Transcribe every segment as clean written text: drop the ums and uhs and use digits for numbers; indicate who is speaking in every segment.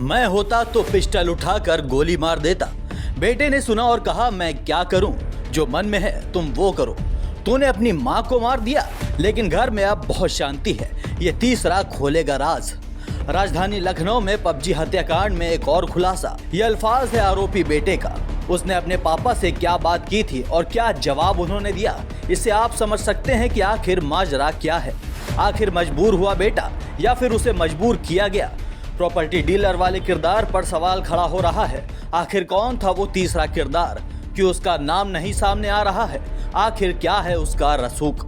Speaker 1: मैं होता तो पिस्टल उठाकर गोली मार देता। बेटे ने सुना और कहा, मैं क्या करूं, जो मन में है तुम वो करो। तूने अपनी माँ को मार दिया, लेकिन घर में अब बहुत शांति है। ये तीसरा खोलेगा राज। राजधानी लखनऊ में पबजी हत्याकांड में एक और खुलासा। ये अल्फाज है आरोपी बेटे का। उसने अपने पापा से क्या बात की थी और क्या जवाब उन्होंने दिया, इससे आप समझ सकते हैं कि आखिर माजरा क्या है। आखिर मजबूर हुआ बेटा या फिर उसे मजबूर किया गया। प्रॉपर्टी डीलर वाले किरदार पर सवाल खड़ा हो रहा है। आखिर कौन था वो तीसरा किरदार? क्यों उसका नाम नहीं सामने आ रहा है? आखिर क्या है उसका रसूख?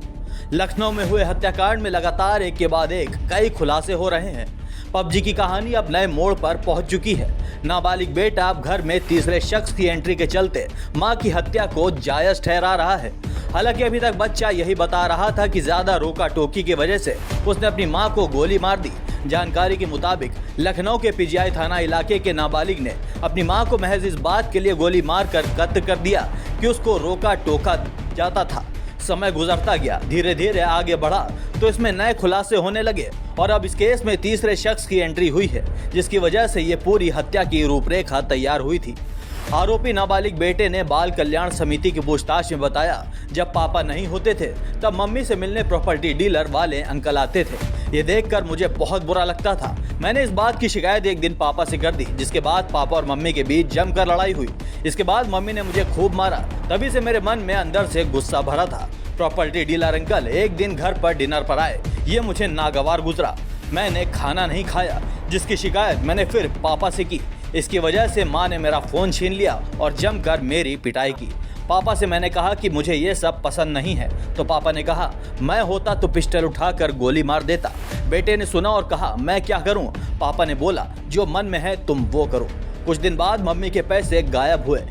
Speaker 1: लखनऊ में हुए हत्याकांड में लगातार एक के बाद एक कई खुलासे हो रहे हैं। पबजी की कहानी अब नए मोड़ पर पहुंच चुकी है। नाबालिग बेटा अब घर में तीसरे शख्स की एंट्री के चलते मां की हत्या को जायज ठहरा रहा है। हालांकि अभी तक बच्चा यही बता रहा था कि ज्यादा रोका टोकी की वजह से उसने अपनी मां को गोली मार दी। जानकारी के मुताबिक लखनऊ के पीजीआई थाना इलाके के नाबालिग ने अपनी मां को महज इस बात के लिए गोली मारकर कत्ल कर दिया कि उसको रोका टोका जाता था। समय गुजरता गया, धीरे धीरे आगे बढ़ा तो इसमें नए खुलासे होने लगे और अब इस केस में तीसरे शख्स की एंट्री हुई है, जिसकी वजह से ये पूरी हत्या की रूपरेखा तैयार हुई थी। आरोपी नाबालिग बेटे ने बाल कल्याण समिति की पूछताछ में बताया, जब पापा नहीं होते थे तब मम्मी से मिलने प्रॉपर्टी डीलर वाले अंकल आते थे। ये देखकर मुझे बहुत बुरा लगता था। मैंने इस बात की शिकायत एक दिन पापा से कर दी, जिसके बाद पापा और मम्मी के बीच जमकर लड़ाई हुई। इसके बाद मम्मी ने मुझे खूब मारा। तभी से मेरे मन में अंदर से गुस्सा भरा था। प्रॉपर्टी डीलर अंकल एक दिन घर पर डिनर पर आए। ये मुझे नागवार गुजरा। मैंने खाना नहीं खाया, जिसकी शिकायत मैंने फिर पापा से की। इसकी वजह से माँ ने मेरा फोन छीन लिया और जमकर मेरी पिटाई की। पापा से मैंने कहा कि मुझे ये सब पसंद नहीं है, तो पापा ने कहा, मैं होता तो पिस्टल उठाकर गोली मार देता। बेटे ने सुना और कहा, मैं क्या करूं? पापा ने बोला, जो मन में है तुम वो करो। कुछ दिन बाद मम्मी के पैसे गायब हुए,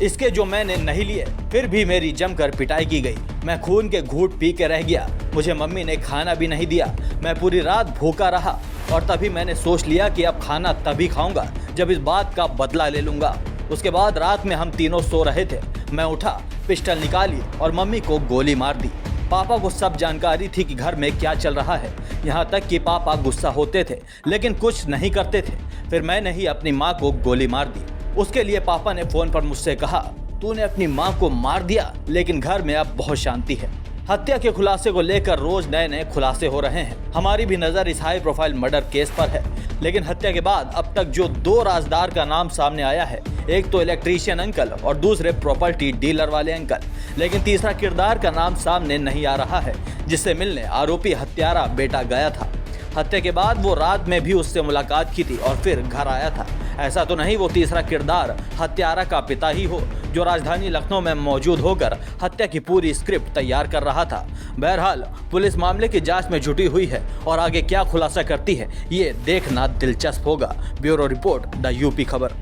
Speaker 1: इसके जो मैंने नहीं लिए। फिर भी मेरी जमकर पिटाई की गई। मैं खून के घूंट पी के रह गया। मुझे मम्मी ने खाना भी नहीं दिया। मैं पूरी रात भूखा रहा और तभी मैंने सोच लिया कि अब खाना तभी खाऊंगा जब इस बात का बदला ले लूंगा। उसके बाद रात में हम तीनों सो रहे थे। मैं उठा, पिस्टल निकाली और मम्मी को गोली मार दी। पापा को सब जानकारी थी कि घर में क्या चल रहा है। यहाँ तक कि पापा गुस्सा होते थे लेकिन कुछ नहीं करते थे। फिर मैंने ही अपनी माँ को गोली मार दी। उसके लिए पापा ने फोन पर मुझसे कहा, तूने अपनी माँ को मार दिया, लेकिन घर में अब बहुत शांति है। हत्या के खुलासे को लेकर रोज नए नए खुलासे हो रहे हैं। हमारी भी नजर इस हाई प्रोफाइल मर्डर केस पर है, लेकिन हत्या के बाद अब तक जो दो राजदार का नाम सामने आया है, एक तो इलेक्ट्रीशियन अंकल और दूसरे प्रॉपर्टी डीलर वाले अंकल, लेकिन तीसरा किरदार का नाम सामने नहीं आ रहा है, जिससे मिलने आरोपी हत्यारा बेटा गया था। हत्या के बाद वो रात में भी उससे मुलाकात की थी और फिर घर आया था। ऐसा तो नहीं वो तीसरा किरदार हत्यारा का पिता ही हो, जो राजधानी लखनऊ में मौजूद होकर हत्या की पूरी स्क्रिप्ट तैयार कर रहा था। बहरहाल पुलिस मामले की जांच में जुटी हुई है और आगे क्या खुलासा करती है ये देखना दिलचस्प होगा। ब्यूरो रिपोर्ट, द यूपी खबर।